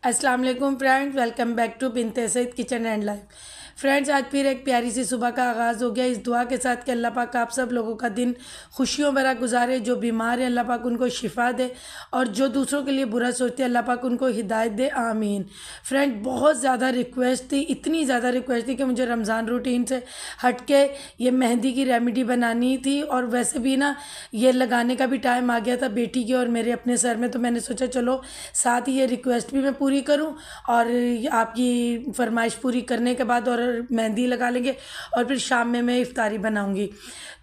अस्सलाम वालेकुम friends, welcome back to Binte Saeed kitchen and life. Friends, आज फिर एक प्यारी सी सुबह का आगाज़ हो गया इस दुआ के साथ कि अल्लाह पाक आप सब लोगों का दिन खुशियों भरा गुजारे। जो बीमार है अल्लाह पाक उनको शिफा दे और जो दूसरों के लिए बुरा सोचते हैं अल्लाह पाक उनको हिदायत दे, आमीन। फ्रेंड, बहुत ज़्यादा रिक्वेस्ट थी, इतनी ज़्यादा रिक्वेस्ट थी कि मुझे रमज़ान रूटीन से हट के ये मेहंदी की रेमेडी बनानी थी और वैसे भी ना ये लगाने का भी टाइम आ गया था बेटी के और मेरे अपने सर में, तो मैंने सोचा चलो साथ ही ये रिक्वेस्ट भी मैं पूरी करूं और आपकी फरमाइश पूरी करने के बाद और मेहंदी लगा लेंगे और फिर शाम में मैं इफ्तारी बनाऊंगी।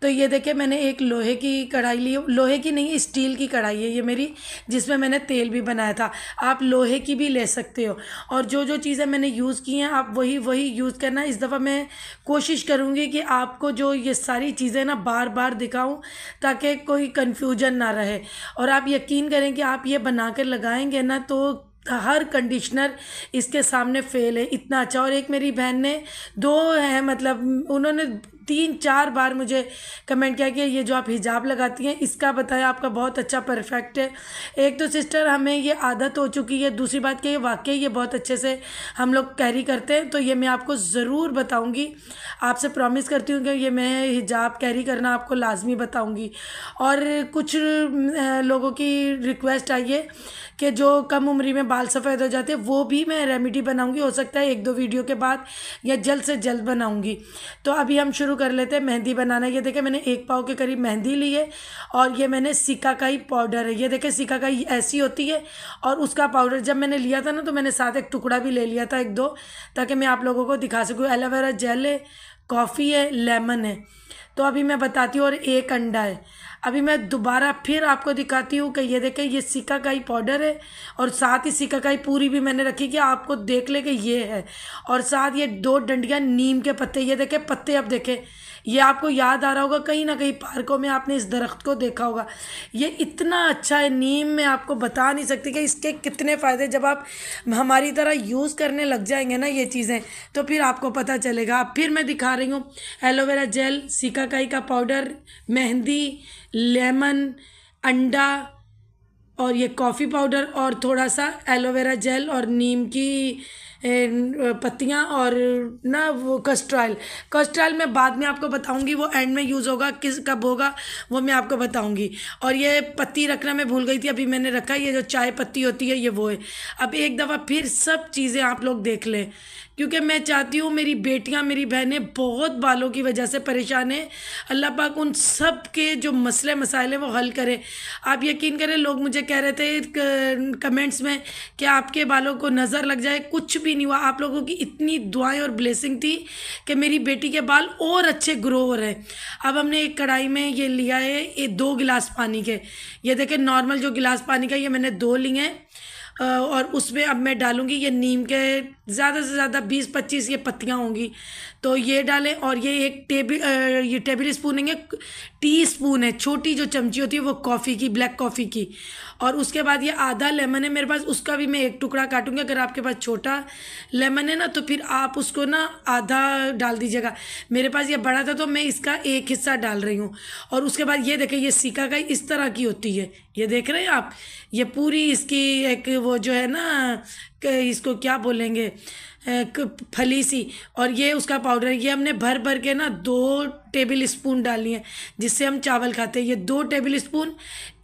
तो ये देखिए, मैंने एक लोहे की कढ़ाई ली, लोहे की नहीं स्टील की कढ़ाई है ये मेरी, जिसमें मैंने तेल भी बनाया था। आप लोहे की भी ले सकते हो और जो जो चीज़ें मैंने यूज़ की हैं आप वही वही यूज़ करना। इस दफ़ा मैं कोशिश करूँगी कि आपको जो ये सारी चीज़ें ना बार बार दिखाऊँ ताकि कोई कन्फ्यूजन ना रहे। और आप यकीन करें कि आप ये बना कर लगाएंगे ना तो हर कंडीशनर इसके सामने फेल है, इतना अच्छा। और एक मेरी बहन ने, दो है मतलब, उन्होंने 3-4 बार मुझे कमेंट किया कि ये जो आप हिजाब लगाती हैं इसका बताएं, आपका बहुत अच्छा परफेक्ट है। एक तो सिस्टर हमें ये आदत हो चुकी है, दूसरी बात कि ये वाकई ये बहुत अच्छे से हम लोग कैरी करते हैं। तो ये मैं आपको ज़रूर बताऊंगी, आपसे प्रॉमिस करती हूँ कि ये मैं हिजाब कैरी करना आपको लाजमी बताऊंगी। और कुछ लोगों की रिक्वेस्ट आई है कि जो कम उम्री में बाल सफ़ेद हो जाते हैं वो भी मैं रेमेडी बनाऊंगी, हो सकता है 1-2 वीडियो के बाद या जल्द से जल्द बनाऊंगी। तो अभी हम शुरू कर लेते हैं मेहंदी बनाना। ये देखें, मैंने 1 पाव के करीब मेहंदी ली है और ये मैंने सिकाकाई पाउडर है। ये देखें, सिकाकाई ऐसी होती है और उसका पाउडर जब मैंने लिया था ना तो मैंने साथ एक टुकड़ा भी ले लिया था 1-2, ताकि मैं आप लोगों को दिखा सकूँ। एलोवेरा जेल है, कॉफ़ी है, लेमन है। तो अभी मैं बताती हूँ, और 1 अंडा है। अभी मैं दोबारा फिर आपको दिखाती हूँ कि ये देखें, ये सिकाकाई पाउडर है और साथ ही सिकाकाई पूरी भी मैंने रखी कि आपको देख ले कि ये है। और साथ ये 2 डंडियाँ नीम के पत्ते, ये देखें पत्ते, अब देखें ये आपको याद आ रहा होगा, कहीं ना कहीं पार्कों में आपने इस दरख्त को देखा होगा। ये इतना अच्छा है, नीम में आपको बता नहीं सकती कि इसके कितने फ़ायदे। जब आप हमारी तरह यूज़ करने लग जाएंगे ना ये चीज़ें तो फिर आपको पता चलेगा। अब फिर मैं दिखा रही हूँ, एलोवेरा जेल, सिकाकाई का पाउडर, मेहंदी, लेमन, अंडा और ये कॉफ़ी पाउडर और थोड़ा सा एलोवेरा जेल और नीम की पत्तियाँ और ना वो कस्टर ऑयल। कस्टर ऑयल मैं बाद में आपको बताऊंगी, वो एंड में यूज़ होगा, किस कब होगा वो मैं आपको बताऊंगी। और ये पत्ती रखना मैं भूल गई थी, अभी मैंने रखा। ये जो चाय पत्ती होती है ये वो है। अब एक दफ़ा फिर सब चीज़ें आप लोग देख लें, क्योंकि मैं चाहती हूँ मेरी बेटियाँ, मेरी बहनें बहुत बालों की वजह से परेशान हैं, अल्लाह पाक उन सब के जो मसले मसाइल हैं वो हल करे। आप यकीन करें, लोग मुझे कह रहे थे कमेंट्स में कि आपके बालों को नज़र लग जाए, कुछ भी नहीं हुआ। आप लोगों की इतनी दुआएं और ब्लेसिंग थी कि मेरी बेटी के बाल और अच्छे ग्रो हो रहे हैं। अब हमने एक कढ़ाई में ये लिया है, ये 2 गिलास पानी के, ये देखें नॉर्मल जो गिलास पानी का, ये मैंने 2 लिए हैं। और उसमें अब मैं डालूंगी ये नीम के ज़्यादा से ज़्यादा 20-25 ये पत्तियाँ होंगी, तो ये डालें। और ये एक टेबल स्पून है, टी स्पून है, छोटी जो चमची होती है वो कॉफ़ी की, ब्लैक कॉफ़ी की। और उसके बाद ये आधा लेमन है मेरे पास, उसका भी मैं 1 टुकड़ा काटूंगी। अगर आपके पास छोटा लेमन है ना तो फिर आप उसको ना आधा डाल दीजिएगा। मेरे पास ये बड़ा था तो मैं इसका 1 हिस्सा डाल रही हूँ। और उसके बाद ये देखें, ये सिकाकाई इस तरह की होती है, ये देख रहे हैं आप, ये पूरी इसकी एक वो जो है ना, इसको क्या बोलेंगे, फली सी। और ये उसका पाउडर, ये हमने भर भर के ना 2 टेबल स्पून डाली हैं जिससे हम चावल खाते हैं। ये 2 टेबल स्पून,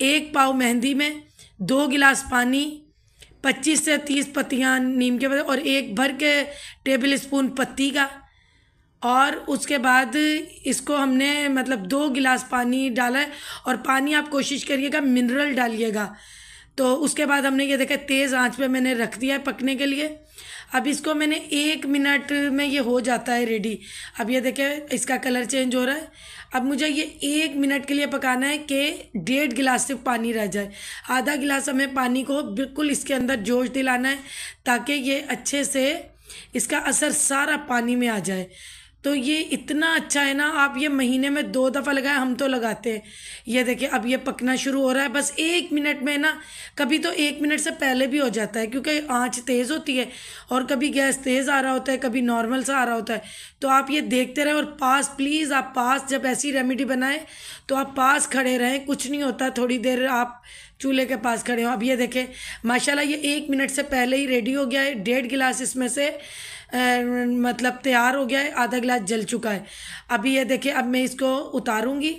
1 पाव मेहंदी में, 2 गिलास पानी, 25 से 30 पत्तियाँ नीम के पत्ते और 1 भर के टेबल स्पून पत्ती का। और उसके बाद इसको हमने मतलब 2 गिलास पानी डाला है। और पानी आप कोशिश करिएगा मिनरल डालिएगा। तो उसके बाद हमने ये देखा तेज़ आंच पे मैंने रख दिया है पकने के लिए। अब इसको मैंने 1 मिनट में ये हो जाता है रेडी। अब ये देखे इसका कलर चेंज हो रहा है। अब मुझे ये 1 मिनट के लिए पकाना है कि 1.5 गिलास सिर्फ पानी रह जाए। आधा गिलास हमें पानी को बिल्कुल इसके अंदर जोश दिलाना है ताकि ये अच्छे से इसका असर सारा पानी में आ जाए। तो ये इतना अच्छा है ना, आप ये महीने में 2 दफ़ा लगाएं, हम तो लगाते हैं। ये देखिए अब ये पकना शुरू हो रहा है। बस 1 मिनट में ना, कभी तो 1 मिनट से पहले भी हो जाता है क्योंकि आंच तेज़ होती है और कभी गैस तेज़ आ रहा होता है, कभी नॉर्मल सा आ रहा होता है। तो आप ये देखते रहें। और पास प्लीज़ आप पास जब ऐसी रेमेडी बनाएं तो आप पास खड़े रहें, कुछ नहीं होता, थोड़ी देर आप चूल्हे के पास खड़े हो। अब ये देखें माशाल्लाह ये 1 मिनट से पहले ही रेडी हो गया है। 1.5 गिलास इसमें से मतलब तैयार हो गया है, आधा गिलास जल चुका है। अभी ये देखिए अब मैं इसको उतारूंगी।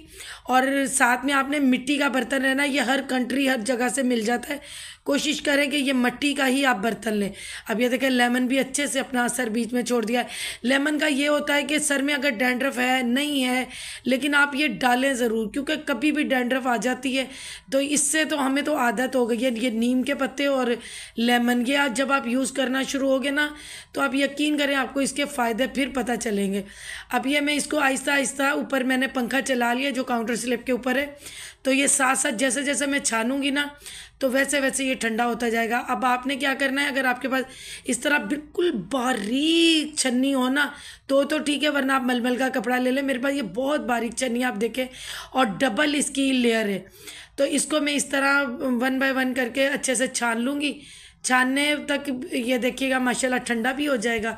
और साथ में आपने मिट्टी का बर्तन रहना, ये हर कंट्री हर जगह से मिल जाता है। कोशिश करें कि ये मिट्टी का ही आप बर्तन लें। अब ये देखें लेमन भी अच्छे से अपना असर बीच में छोड़ दिया है। लेमन का ये होता है कि सर में अगर डैंड्रफ है नहीं है, लेकिन आप ये डालें ज़रूर क्योंकि कभी भी डैंड्रफ आ जाती है। तो इससे तो हमें तो आदत हो गई है। ये नीम के पत्ते और लेमन ये आज जब आप यूज़ करना शुरू होगे ना, तो आप यकीन करें आपको इसके फ़ायदे फिर पता चलेंगे। अब ये मैं इसको आहिस्ता आहिस्ता, ऊपर मैंने पंखा चला लिया जो काउंटर स्लैब के ऊपर है, तो ये साथ साथ जैसे जैसे मैं छानूंगी ना तो वैसे वैसे ये ठंडा होता जाएगा। अब आपने क्या करना है, अगर आपके पास इस तरह बिल्कुल बारीक छन्नी हो ना तो ठीक है, वरना आप मलमल का कपड़ा ले लें। मेरे पास ये बहुत बारीक छन्नी आप देखें और डबल इसकी लेयर है। तो इसको मैं इस तरह 1 बाय 1 करके अच्छे से छान लूँगी। छानने तक ये देखिएगा माशाल्लाह ठंडा भी हो जाएगा।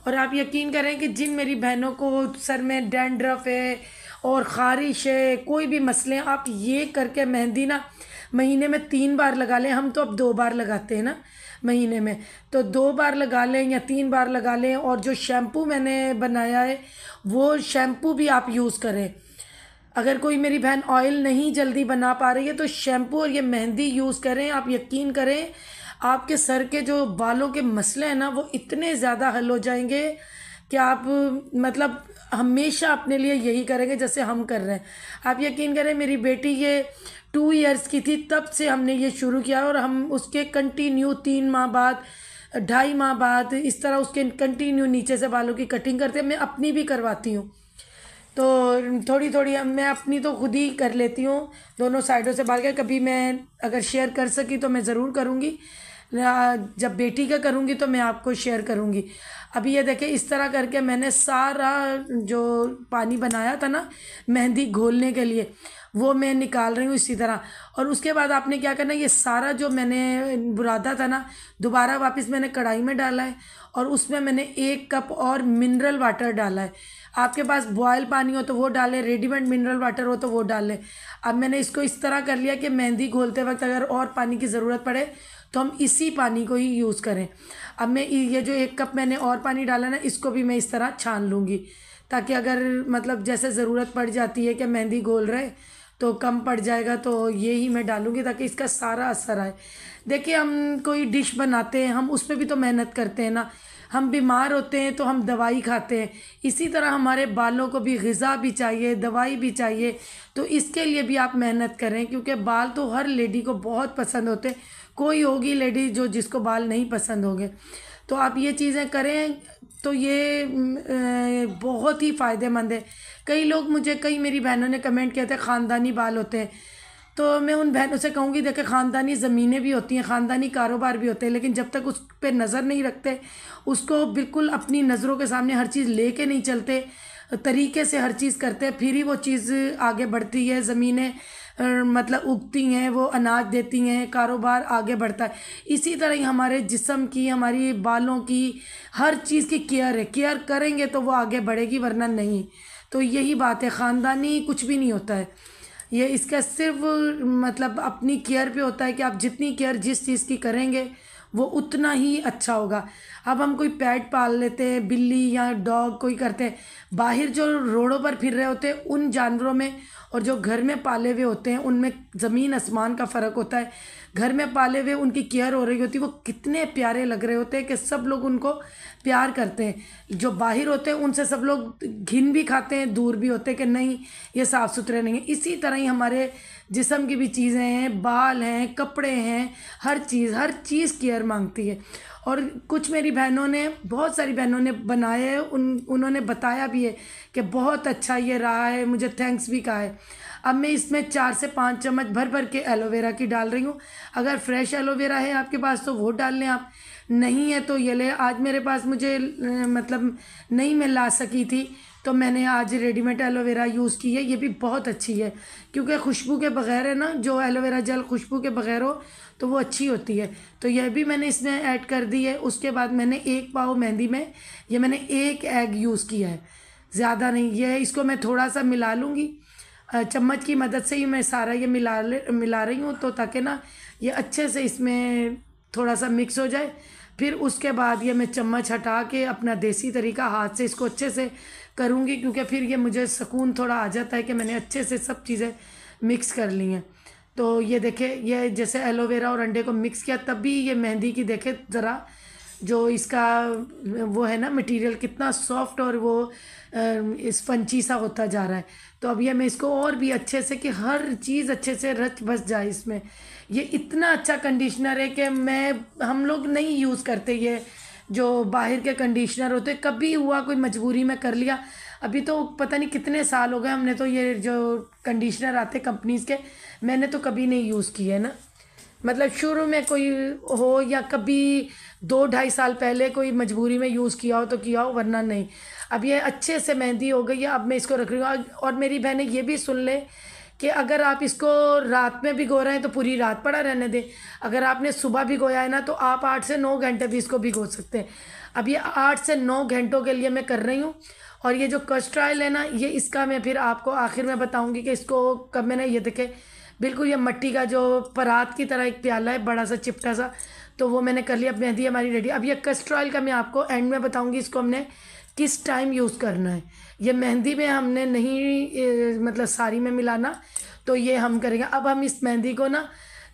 और आप यकीन करें कि जिन मेरी बहनों को सर में डैंड्रफ है और ख़ारिश है, कोई भी मसले, आप ये करके मेहंदी ना महीने में 3 बार लगा लें। हम तो अब 2 बार लगाते हैं ना महीने में, तो 2 बार लगा लें या 3 बार लगा लें। और जो शैम्पू मैंने बनाया है वो शैम्पू भी आप यूज़ करें। अगर कोई मेरी बहन ऑयल नहीं जल्दी बना पा रही है तो शैम्पू और ये मेहंदी यूज़ करें। आप यकीन करें आपके सर के जो बालों के मसले हैं ना वो इतने ज़्यादा हल हो जाएंगे कि आप मतलब हमेशा अपने लिए यही करेंगे जैसे हम कर रहे हैं। आप यकीन करें मेरी बेटी ये 2 इयर्स की थी तब से हमने ये शुरू किया और हम उसके कंटिन्यू 3 माह बाद 2.5 माह बाद इस तरह उसके कंटिन्यू नीचे से बालों की कटिंग करते हैं। मैं अपनी भी करवाती हूँ, तो थोड़ी थोड़ी मैं अपनी तो खुद ही कर लेती हूँ दोनों साइडों से बाल के। कभी मैं अगर शेयर कर सकी तो मैं ज़रूर करूँगी, जब बेटी का करूँगी तो मैं आपको शेयर करूँगी। अभी ये देखें इस तरह करके मैंने सारा जो पानी बनाया था ना मेहंदी घोलने के लिए वो मैं निकाल रही हूँ इसी तरह। और उसके बाद आपने क्या करना है, ये सारा जो मैंने बुरादा था ना दोबारा वापस मैंने कढ़ाई में डाला है और उसमें मैंने 1 कप और मिनरल वाटर डाला है। आपके पास बॉयल पानी हो तो वो डालें, रेडीमेड मिनरल वाटर हो तो वो डालें। अब मैंने इसको इस तरह कर लिया कि मेहंदी घोलते वक्त अगर और पानी की ज़रूरत पड़े तो हम इसी पानी को ही यूज़ करें। अब मैं ये जो 1 कप मैंने और पानी डाला ना इसको भी मैं इस तरह छान लूँगी ताकि अगर मतलब जैसे ज़रूरत पड़ जाती है कि मेहंदी घोल रहे तो कम पड़ जाएगा तो ये ही मैं डालूँगी ताकि इसका सारा असर आए। देखिए हम कोई डिश बनाते हैं हम उस पर भी तो मेहनत करते हैं ना। हम बीमार होते हैं तो हम दवाई खाते हैं, इसी तरह हमारे बालों को भी ग़िज़ा भी चाहिए, दवाई भी चाहिए। तो इसके लिए भी आप मेहनत करें क्योंकि बाल तो हर लेडी को बहुत पसंद होते हैं। कोई होगी लेडी जो जिसको बाल नहीं पसंद होंगे। तो आप ये चीज़ें करें तो ये बहुत ही फ़ायदेमंद है। कई लोग मुझे कई मेरी बहनों ने कमेंट किया था ख़ानदानी बाल होते हैं, तो मैं उन बहनों से कहूँगी देखें ख़ानदानी ज़मीनें भी होती हैं, ख़ानदानी कारोबार भी होते हैं, लेकिन जब तक उस पर नज़र नहीं रखते, उसको बिल्कुल अपनी नज़रों के सामने हर चीज़ लेके नहीं चलते, तरीके से हर चीज़ करते हैं, फिर ही वो चीज़ आगे बढ़ती है। ज़मीनें मतलब उगती हैं, वो अनाज देती हैं, कारोबार आगे बढ़ता है। इसी तरह ही हमारे जिस्म की, हमारी बालों की, हर चीज़ की केयर है। केयर करेंगे तो वो आगे बढ़ेगी वरना नहीं। तो यही बात है, ख़ानदानी कुछ भी नहीं होता है। ये इसका सिर्फ मतलब अपनी केयर पे होता है कि आप जितनी केयर जिस चीज़ की करेंगे वो उतना ही अच्छा होगा। अब हम कोई पेट पाल लेते हैं, बिल्ली या डॉग कोई करते हैं, बाहर जो रोडों पर फिर रहे होते हैं उन जानवरों में और जो घर में पाले हुए होते हैं उनमें ज़मीन आसमान का फ़र्क होता है। घर में पाले हुए उनकी केयर हो रही होती है, वो कितने प्यारे लग रहे होते हैं कि सब लोग उनको प्यार करते हैं। जो बाहर होते हैं उनसे सब लोग घिन भी खाते हैं, दूर भी होते हैं कि नहीं ये साफ़ सुथरे नहीं है। इसी तरह ही हमारे जिस्म की भी चीज़ें हैं, बाल हैं, कपड़े हैं, हर चीज़ केयर मांगती है। और कुछ मेरी बहनों ने, बहुत सारी बहनों ने बनाए हैं, उन्होंने बताया भी है कि बहुत अच्छा ये रहा है, मुझे थैंक्स भी कहा है। अब मैं इसमें 4 से 5 चम्मच भर भर के एलोवेरा की डाल रही हूँ। अगर फ्रेश एलोवेरा है आपके पास तो वो डाल लें, आप नहीं है तो ये ले। आज मेरे पास मुझे मतलब नहीं मैं ला सकी थी तो मैंने आज रेडीमेड एलोवेरा यूज़ की है। ये भी बहुत अच्छी है क्योंकि खुशबू के बग़ैर है ना, जो एलोवेरा जेल खुशबू के बग़ैर हो तो वो अच्छी होती है। तो यह भी मैंने इसमें ऐड कर दी है। उसके बाद मैंने 1 पाव मेहंदी में ये मैंने 1 एग यूज़ किया है, ज़्यादा नहीं। ये इसको मैं थोड़ा सा मिला लूँगी, चम्मच की मदद से ही मैं सारा ये मिला रही हूँ तो ताकि ना ये अच्छे से इसमें थोड़ा सा मिक्स हो जाए। फिर उसके बाद ये मैं चम्मच हटा के अपना देसी तरीका हाथ से इसको अच्छे से करूँगी, क्योंकि फिर ये मुझे सुकून थोड़ा आ जाता है कि मैंने अच्छे से सब चीज़ें मिक्स कर ली हैं। तो ये देखे, ये जैसे एलोवेरा और अंडे को मिक्स किया तब भी ये मेहंदी की देखे ज़रा जो इसका वो है ना मटेरियल कितना सॉफ्ट और वो स्पंची सा होता जा रहा है। तो अब ये मैं इसको और भी अच्छे से कि हर चीज़ अच्छे से रच बस जाए इसमें। ये इतना अच्छा कंडीशनर है कि हम लोग नहीं यूज़ करते ये जो बाहर के कंडीशनर होते, कभी हुआ कोई मजबूरी में कर लिया। अभी तो पता नहीं कितने साल हो गए हमने तो ये जो कंडीशनर आते कंपनीज़ के, मैंने तो कभी नहीं यूज़ किए ना। मतलब शुरू में कोई हो या कभी 2-2.5 साल पहले कोई मजबूरी में यूज़ किया हो तो किया हो, वरना नहीं। अब ये अच्छे से मेहंदी हो गई है, अब मैं इसको रख रही हूँ। और मेरी बहनें ये भी सुन ले कि अगर आप इसको रात में भिगो रहे हैं तो पूरी रात पड़ा रहने दें। अगर आपने सुबह भिगोया है ना तो आप 8 से 9 घंटे भी इसको भिगो सकते हैं। अब ये 8 से 9 घंटों के लिए मैं कर रही हूँ। और ये जो कस्टर्ड ऑयल है ना, ये इसका मैं फिर आपको आखिर में बताऊँगी कि इसको कब मैंने ये देखे बिल्कुल ये मिट्टी का जो परात की तरह एक प्याला है बड़ा सा चिपटा सा, तो वो मैंने कर लिया। अब मेहंदी हमारी रेडी। अब ये कस्टर्ड ऑयल का मैं आपको एंड में बताऊंगी इसको हमने किस टाइम यूज़ करना है। ये मेहंदी में हमने नहीं मतलब साड़ी में मिलाना, तो ये हम करेंगे। अब हम इस मेहंदी को ना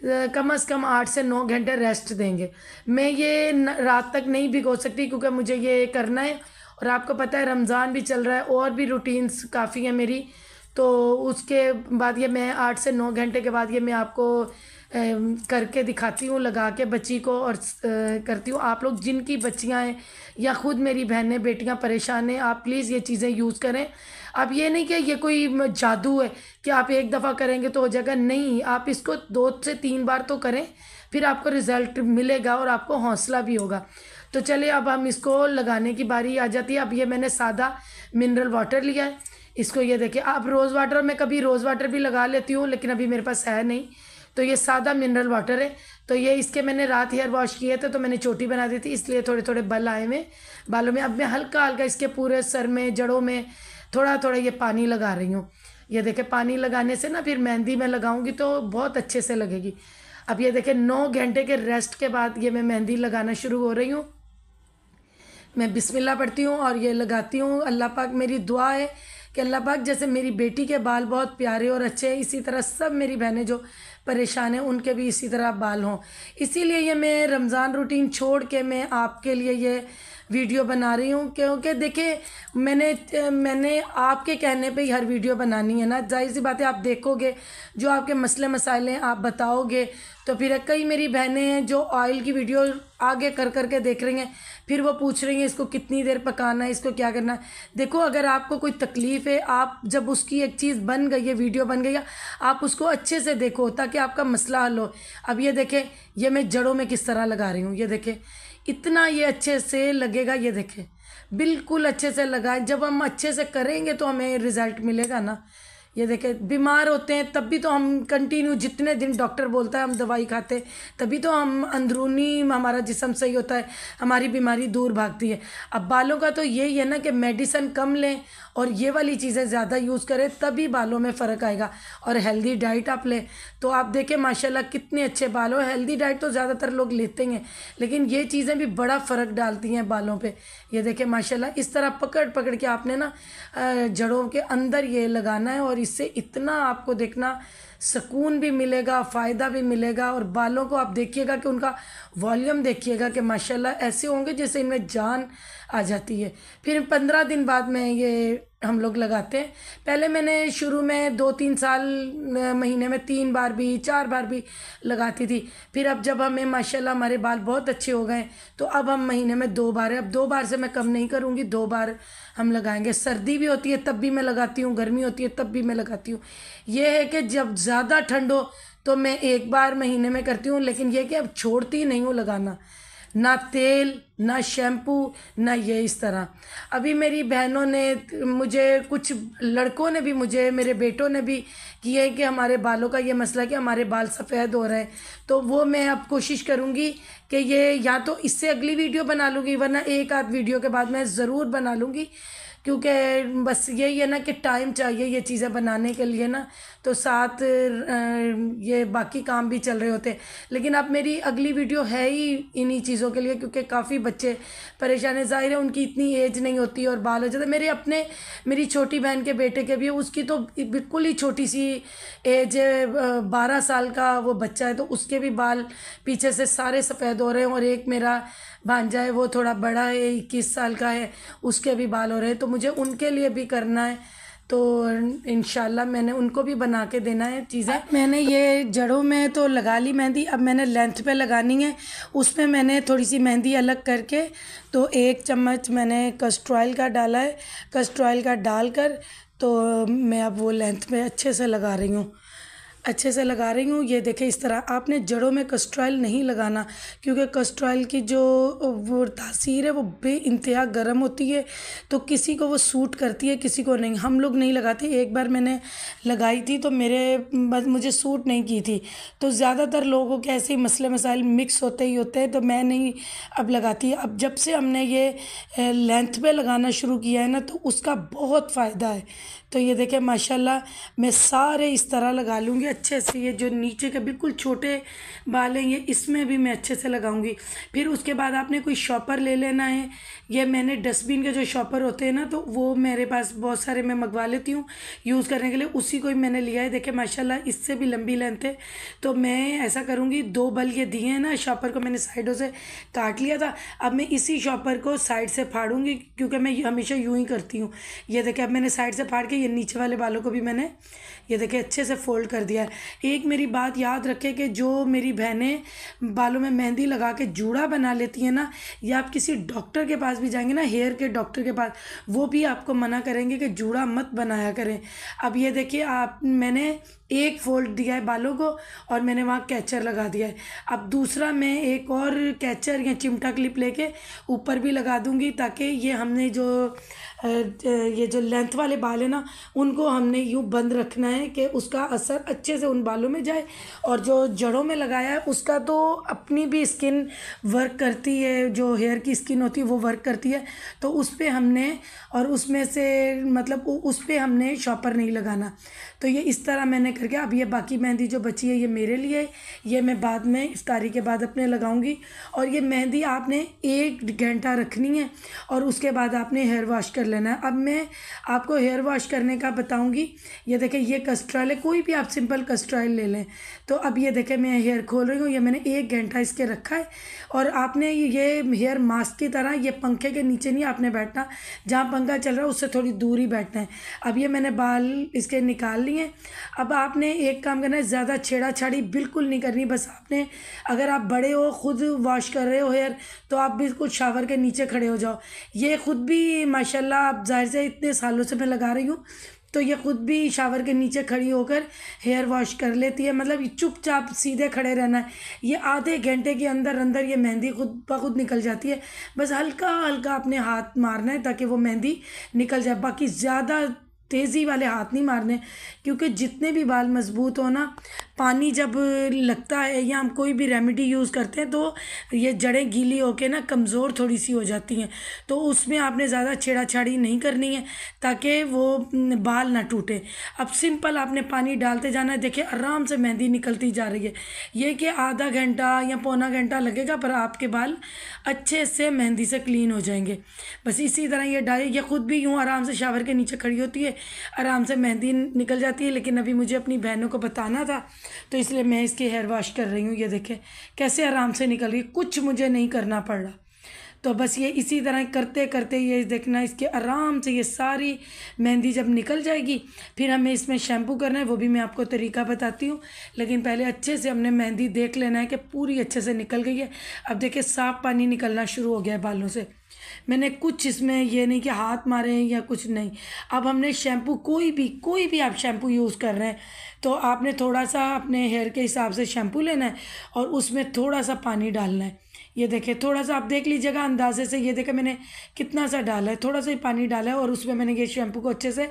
कम से कम 8 से 9 घंटे रेस्ट देंगे। मैं ये रात तक नहीं भिगो सकती क्योंकि मुझे ये करना है। और आपको पता है रमज़ान भी चल रहा है और भी रूटीन्स काफ़ी है मेरी। तो उसके बाद ये मैं 8 से 9 घंटे के बाद ये मैं आपको करके दिखाती हूँ, लगा के बच्ची को और करती हूँ। आप लोग जिनकी बच्चियाँ हैं या ख़ुद मेरी बहनें बेटियाँ परेशान हैं, आप प्लीज़ ये चीज़ें यूज़ करें। अब ये नहीं कि ये कोई जादू है कि आप एक दफ़ा करेंगे तो हो जाएगा, नहीं। आप इसको 2 से 3 बार तो करें, फिर आपको रिज़ल्ट मिलेगा और आपको हौसला भी होगा। तो चलिए अब हम इसको लगाने की बारी आ जाती है। अब ये मैंने सादा मिनरल वाटर लिया है, इसको ये देखिए। आप रोज़ वाटर, मैं कभी रोज़ वाटर भी लगा लेती हूँ लेकिन अभी मेरे पास है नहीं, तो ये सादा मिनरल वाटर है। तो ये इसके मैंने रात हेयर वॉश किए थे तो मैंने चोटी बना दी थी, इसलिए थोड़े थोड़े बल आए हुए बालों में। अब मैं हल्का हल्का इसके पूरे सर में, जड़ों में थोड़ा थोड़ा ये पानी लगा रही हूँ। ये देखे पानी लगाने से ना फिर मेहंदी में लगाऊंगी तो बहुत अच्छे से लगेगी। अब ये देखे 9 घंटे के रेस्ट के बाद ये मैं मेहंदी लगाना शुरू हो रही हूँ। मैं बिस्मिल्लाह पढ़ती हूँ और ये लगाती हूँ। अल्लाह पाक, मेरी दुआ है कि अल्लाह पाक जैसे मेरी बेटी के बाल बहुत प्यारे और अच्छे हैं, इसी तरह सब मेरी बहनें जो परेशान हैं उनके भी इसी तरह बाल हों। इसीलिए ये मैं रमज़ान रूटीन छोड़ के मैं आपके लिए ये वीडियो बना रही हूँ, क्योंकि देखिए मैंने आपके कहने पे ही हर वीडियो बनानी है ना। जाहिर सी बात है, आप देखोगे जो आपके मसले मसाइल हैं आप बताओगे तो फिर कई मेरी बहनें हैं जो ऑयल की वीडियो आगे कर करके देख रही हैं, फिर वो पूछ रही हैं इसको कितनी देर पकाना है, इसको क्या करना है। देखो अगर आपको कोई तकलीफ़ है, आप जब उसकी एक चीज़ बन गई है, वीडियो बन गई है, आप उसको अच्छे से देखो ताकि आपका मसला हल हो। अब ये देखें ये मैं जड़ों में किस तरह लगा रही हूँ, ये देखें इतना ये अच्छे से लगेगा। ये देखें बिल्कुल अच्छे से लगाए, जब हम अच्छे से करेंगे तो हमें रिज़ल्ट मिलेगा ना। ये देखें, बीमार होते हैं तब भी तो हम कंटिन्यू जितने दिन डॉक्टर बोलता है हम दवाई खाते हैं, तभी तो हम अंदरूनी हमारा जिस्म सही होता है, हमारी बीमारी दूर भागती है। अब बालों का तो यही है ना कि मेडिसिन कम लें और ये वाली चीज़ें ज़्यादा यूज़ करें, तभी बालों में फ़र्क आएगा। और हेल्दी डाइट आप लें तो आप देखें माशाल्लाह कितने अच्छे बाल हो। हेल्दी डाइट तो ज़्यादातर लोग लेते ही हैं, लेकिन ये चीज़ें भी बड़ा फ़र्क डालती हैं बालों पे। ये देखें माशाल्लाह, इस तरह पकड़ पकड़ के आपने ना जड़ों के अंदर ये लगाना है, और इससे इतना आपको देखना सुकून भी मिलेगा, फ़ायदा भी मिलेगा। और बालों को आप देखिएगा कि उनका वॉल्यूम देखिएगा कि माशाल्लाह ऐसे होंगे जैसे इनमें जान आ जाती है। फिर 15 दिन बाद में ये हम लोग लगाते हैं। पहले मैंने शुरू में 2-3 साल महीने में 3 बार भी 4 बार भी लगाती थी। फिर अब जब हमें माशाल्लाह हमारे बाल बहुत अच्छे हो गए तो अब हम महीने में 2 बार है। अब 2 बार से मैं कम नहीं करूँगी, 2 बार हम लगाएंगे। सर्दी भी होती है तब भी मैं लगाती हूँ, गर्मी होती है तब भी मैं लगाती हूँ। ये है कि जब ज़्यादा ठंड हो तो मैं 1 बार महीने में करती हूँ, लेकिन ये कि अब छोड़ती नहीं हूँ लगाना, ना तेल ना शैम्पू ना ये इस तरह। अभी मेरी बहनों ने मुझे, कुछ लड़कों ने भी मुझे, मेरे बेटों ने भी किया है कि हमारे बालों का ये मसला कि हमारे बाल सफ़ेद हो रहे हैं। तो वो मैं अब कोशिश करूँगी कि ये या तो इससे अगली वीडियो बना लूँगी, वरना एक आध वीडियो के बाद मैं ज़रूर बना लूँगी, क्योंकि बस यही है ना कि टाइम चाहिए ये चीज़ें बनाने के लिए ना, तो साथ ये बाकी काम भी चल रहे होते हैं। लेकिन अब मेरी अगली वीडियो है ही इन्हीं चीज़ों के लिए, क्योंकि काफ़ी बच्चे परेशान है। ज़ाहिर है उनकी इतनी एज नहीं होती और बाल हो जाते। मेरी छोटी बहन के बेटे के भी है, उसकी तो बिल्कुल ही छोटी सी एज है, 12 साल का वो बच्चा है, तो उसके भी बाल पीछे से सारे सफ़ेद हो रहे हैं। और एक मेरा भांजा है वो थोड़ा बड़ा है, 21 साल का है, उसके भी बाल हो रहे हैं। तो मुझे उनके लिए भी करना है, तो इंशाल्लाह मैंने उनको भी बना के देना है चीज़ें। मैंने ये जड़ों में तो लगा ली मेहंदी, अब मैंने लेंथ पे लगानी है। उसमें मैंने थोड़ी सी मेहंदी अलग करके तो 1 चम्मच मैंने कस्टर ऑयल का डाला है। कस्टर ऑयल का डालकर तो मैं अब वो लेंथ में अच्छे से लगा रही हूँ, अच्छे से लगा रही हूँ। ये देखें, इस तरह आपने जड़ों में कस्टर ऑयल नहीं लगाना, क्योंकि कस्टर ऑयल की जो वो तासीर है वो बेइंतहा गर्म होती है, तो किसी को वो सूट करती है, किसी को नहीं। हम लोग नहीं लगाते। एक बार मैंने लगाई थी तो मुझे सूट नहीं की थी। तो ज़्यादातर लोगों के ऐसे ही मसले मसाइल मिक्स होते ही होते हैं, तो मैं नहीं अब लगाती। अब जब से हमने ये लेंथ पे लगाना शुरू किया है ना, तो उसका बहुत फ़ायदा है। तो ये देखें माशाल्लाह, मैं सारे इस तरह लगा लूँगी अच्छे से। ये जो नीचे के बिल्कुल छोटे बाल हैं, ये इसमें भी मैं अच्छे से लगाऊंगी। फिर उसके बाद आपने कोई शॉपर ले लेना है। ये मैंने डस्टबिन के जो शॉपर होते हैं ना, तो वो मेरे पास बहुत सारे मैं मंगवा लेती हूँ यूज़ करने के लिए, उसी को ही मैंने लिया है। देखें माशाल्लाह, इससे भी लंबी लेंथ है। तो मैं ऐसा करूँगी, 2 बल ये दिए हैं ना, शॉपर को मैंने साइडों से काट लिया था। अब मैं इसी शॉपर को साइड से फाड़ूंगी, क्योंकि मैं हमेशा यूँ ही करती हूँ। ये देखें, अब मैंने साइड से फाड़ के ये नीचे वाले बालों को भी मैंने ये देखें अच्छे से फोल्ड कर दिया है। एक मेरी बात याद रखें कि जो मेरी बहनें बालों में मेहंदी लगा के जूड़ा बना लेती हैं ना, या आप किसी डॉक्टर के पास भी जाएंगे ना, हेयर के डॉक्टर के पास, वो भी आपको मना करेंगे कि जूड़ा मत बनाया करें। अब ये देखिए, मैंने एक फोल्ड दिया है बालों को और मैंने वहाँ कैचर लगा दिया है। अब दूसरा मैं एक और कैचर या चिमटा क्लिप लेके ऊपर भी लगा दूंगी, ताकि ये हमने ये जो लेंथ वाले बाल है ना, उनको हमने यूँ बंद रखना है कि उसका असर अच्छे से उन बालों में जाए। और जो जड़ों में लगाया है उसका तो अपनी भी स्किन वर्क करती है, जो हेयर की स्किन होती है वो वर्क करती है। तो उस पर हमने, और उसमें से मतलब उस पर हमने शॉपर नहीं लगाना। तो ये इस तरह मैंने करके, अब ये बाकी मेहंदी जो बची है ये मेरे लिए, ये मैं बाद में इफ्तारी के बाद अपने लगाऊंगी। और ये मेहंदी आपने 1 घंटा रखनी है और उसके बाद आपने हेयर वॉश कर लेना है। अब मैं आपको हेयर वॉश करने का बताऊंगी। ये देखें, ये कस्टर ऑयल है, कोई भी आप सिंपल कस्टर ऑयल ले लें। तो अब ये देखें, मैं हेयर खोल रही हूँ। ये मैंने 1 घंटा इसके रखा है। और आपने ये हेयर मास्क की तरह ये पंखे के नीचे नहीं आपने बैठना, जहाँ पंखा चल रहा है उससे थोड़ी दूर ही बैठना है। अब ये मैंने बाल इसके निकाल लिए। अब आपने एक काम करना है, ज़्यादा छेड़ा-छाड़ी बिल्कुल नहीं करनी। बस आपने, अगर आप बड़े हो, खुद वॉश कर रहे हो हेयर, तो आप बिल्कुल शावर के नीचे खड़े हो जाओ। ये खुद भी माशाल्लाह, अब जाहिर से इतने सालों से मैं लगा रही हूँ, तो ये खुद भी शावर के नीचे खड़ी होकर हेयर वॉश कर लेती है। मतलब चुपचाप सीधे खड़े रहना है। ये आधे घंटे के अंदर अंदर ये मेहंदी खुद ब खुद निकल जाती है। बस हल्का हल्का अपने हाथ मारना है ताकि वो मेहंदी निकल जाए। बाकी ज़्यादा तेज़ी वाले हाथ नहीं मारने, क्योंकि जितने भी बाल मजबूत हो ना, पानी जब लगता है या हम कोई भी रेमेडी यूज़ करते हैं तो ये जड़ें गीली होके ना कमज़ोर थोड़ी सी हो जाती हैं। तो उसमें आपने ज़्यादा छेड़ाछाड़ी नहीं करनी है ताकि वो बाल ना टूटे। अब सिंपल आपने पानी डालते जाना है। देखिए आराम से मेहंदी निकलती जा रही है। ये कि आधा घंटा या पौना घंटा लगेगा, पर आपके बाल अच्छे से मेहंदी से क्लीन हो जाएंगे। बस इसी तरह ये डालिए। ये खुद भी यूँ आराम से शावर के नीचे खड़ी होती है, आराम से मेहंदी निकल जाती है। लेकिन अभी मुझे अपनी बहनों को बताना था तो इसलिए मैं इसकी हेयर वॉश कर रही हूँ। ये देखें कैसे आराम से निकल रही है, कुछ मुझे नहीं करना पड़ रहा। तो बस ये इसी तरह करते करते ये देखना, इसके आराम से ये सारी मेहंदी जब निकल जाएगी फिर हमें इसमें शैम्पू करना है, वो भी मैं आपको तरीका बताती हूँ। लेकिन पहले अच्छे से हमने मेहंदी देख लेना है कि पूरी अच्छे से निकल गई है। अब देखिए साफ़ पानी निकलना शुरू हो गया है बालों से। मैंने कुछ इसमें ये नहीं कि हाथ मारे हैं या कुछ नहीं। अब हमने शैम्पू कोई भी आप शैम्पू यूज़ कर रहे हैं तो आपने थोड़ा सा अपने हेयर के हिसाब से शैम्पू लेना है और उसमें थोड़ा सा पानी डालना है। ये देखें थोड़ा सा आप देख लीजिएगा अंदाजे से। ये देखें मैंने कितना सा डाला है, थोड़ा सा ही पानी डाला है और उसमें मैंने ये शैम्पू को अच्छे से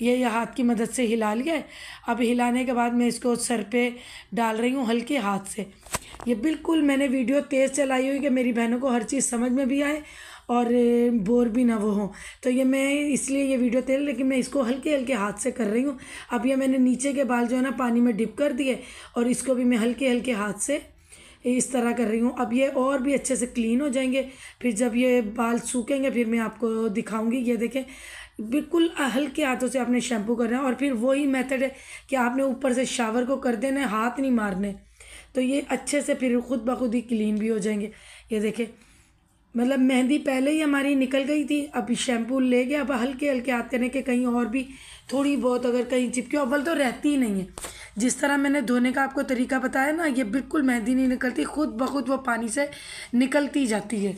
ये हाथ की मदद से हिला लिया है। अब हिलाने के बाद मैं इसको सर पे डाल रही हूँ हल्के हाथ से। ये बिल्कुल मैंने वीडियो तेज़ चलाई हुई कि मेरी बहनों को हर चीज़ समझ में भी आए और बोर भी ना वो हों। तो ये मैं इसलिए ये वीडियो तेल, लेकिन मैं इसको हल्के हल्के हाथ से कर रही हूँ। अब ये मैंने नीचे के बाल जो है ना पानी में डिप कर दिए और इसको भी मैं हल्के हल्के हाथ से इस तरह कर रही हूँ। अब ये और भी अच्छे से क्लीन हो जाएंगे। फिर जब ये बाल सूखेंगे फिर मैं आपको दिखाऊंगी। ये देखें बिल्कुल हल्के हाथों से आपने शैम्पू करना है और फिर वही मेथड है कि आपने ऊपर से शावर को कर देना है, हाथ नहीं मारने। तो ये अच्छे से फिर खुद ब खुद ही क्लीन भी हो जाएंगे। ये देखें मतलब मेहंदी पहले ही हमारी निकल गई थी, अभी शैम्पू ले गया। अब हल्के हल्के हाथ करने के कहीं और भी थोड़ी बहुत अगर कहीं चिपकी, अव्वल तो रहती ही नहीं है। जिस तरह मैंने धोने का आपको तरीका बताया ना, ये बिल्कुल मेहंदी नहीं निकलती, खुद ब खुद वो पानी से निकलती जाती है।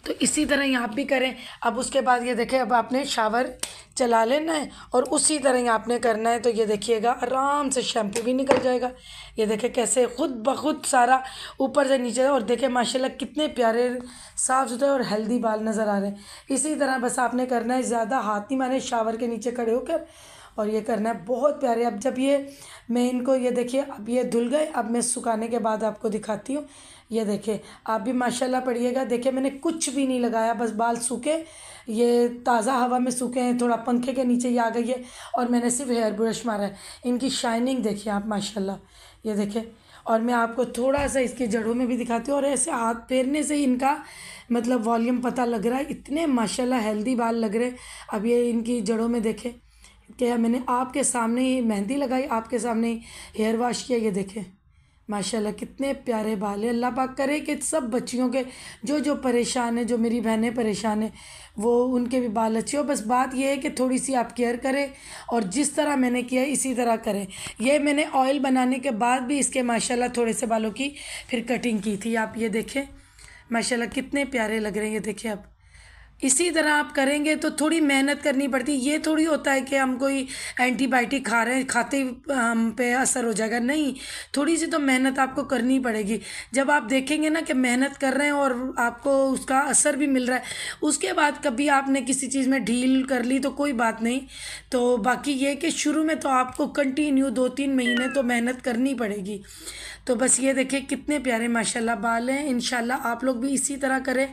तो इसी तरह ही आप भी करें। अब उसके बाद ये देखें अब आपने शावर चला लेना है और उसी तरह ही आपने करना है। तो ये देखिएगा आराम से शैम्पू भी निकल जाएगा। ये देखें कैसे खुद ब खुद सारा ऊपर से नीचे। और देखें माशाल्लाह कितने प्यारे साफ़ सुथरे और हेल्दी बाल नज़र आ रहे हैं। इसी तरह बस आपने करना है, ज़्यादा हाथ नहीं मारने, शावर के नीचे खड़े होकर और ये करना है। बहुत प्यारे। अब जब ये मैं इनको ये देखिए अब ये धुल गए। अब मैं सुखाने के बाद आपको दिखाती हूँ। ये देखें आप भी माशाल्लाह पढ़िएगा। देखिए मैंने कुछ भी नहीं लगाया, बस बाल सूखे, ये ताज़ा हवा में सूखे हैं, थोड़ा पंखे के नीचे ही आ गई है और मैंने सिर्फ हेयर ब्रश मारा है। इनकी शाइनिंग देखिए आप माशाल्लाह। ये देखें और मैं आपको थोड़ा सा इसकी जड़ों में भी दिखाती हूँ। और ऐसे हाथ फेरने से इनका मतलब वॉल्यूम पता लग रहा है, इतने माशाल्लाह हेल्दी बाल लग रहे हैं। अब ये इनकी जड़ों में देखें क्या मैंने आपके सामने ही मेहंदी लगाई, आपके सामने ही हेयर वॉश किया। ये देखें माशाल्लाह कितने प्यारे बाल है। अल्लाह पाक करे कि सब बच्चियों के जो परेशान है, जो मेरी बहनें परेशान है, वो उनके भी बाल अच्छे हो। बस बात ये है कि थोड़ी सी आप केयर करें और जिस तरह मैंने किया है इसी तरह करें। ये मैंने ऑयल बनाने के बाद भी इसके माशाल्लाह थोड़े से बालों की फिर कटिंग की थी। आप ये देखें माशाल्लाह कितने प्यारे लग रहे हैं। ये देखें अब इसी तरह आप करेंगे तो थोड़ी मेहनत करनी पड़ती है। ये थोड़ी होता है कि हम कोई एंटीबायोटिक खा रहे हैं, खाते ही हम पे असर हो जाएगा, नहीं। थोड़ी सी तो मेहनत आपको करनी पड़ेगी। जब आप देखेंगे ना कि मेहनत कर रहे हैं और आपको उसका असर भी मिल रहा है, उसके बाद कभी आपने किसी चीज़ में ढील कर ली तो कोई बात नहीं। तो बाकी ये कि शुरू में तो आपको कंटिन्यू 2-3 महीने तो मेहनत करनी पड़ेगी। तो बस ये देखिए कितने प्यारे माशाल्लाह बाल हैं। इंशाल्लाह आप लोग भी इसी तरह करें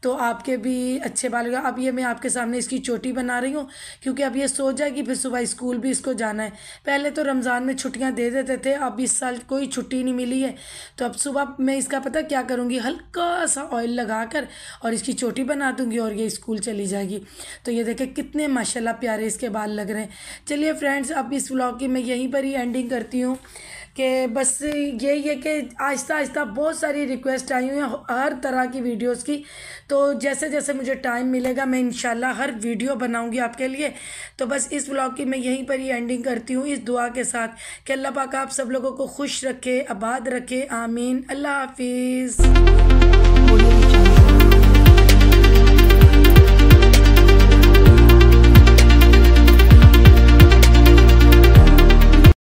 तो आपके भी अच्छे बाल होगा। अब ये मैं आपके सामने इसकी चोटी बना रही हूँ क्योंकि अब ये सो जाएगी, फिर सुबह स्कूल भी इसको जाना है। पहले तो रमज़ान में छुट्टियाँ दे देते थे, अब इस साल कोई छुट्टी नहीं मिली है। तो अब सुबह मैं इसका पता क्या करूँगी, हल्का सा ऑयल लगा कर और इसकी चोटी बना दूँगी और ये स्कूल चली जाएगी। तो ये देखें कितने माशाल्लाह प्यारे इसके बाल लग रहे हैं। चलिए फ्रेंड्स अब इस व्लॉग की मैं यहीं पर ही एंडिंग करती हूँ कि बस यही है कि आहिस्ता आहिस्ता बहुत सारी रिक्वेस्ट आई हुई हैं हर तरह की वीडियोस की। तो जैसे जैसे मुझे टाइम मिलेगा मैं इंशाल्लाह हर वीडियो बनाऊंगी आपके लिए। तो बस इस व्लॉग की मैं यहीं पर ही एंडिंग करती हूँ इस दुआ के साथ कि अल्लाह पाक आप सब लोगों को खुश रखे, आबाद रखे, आमीन। अल्लाह हाफिज़।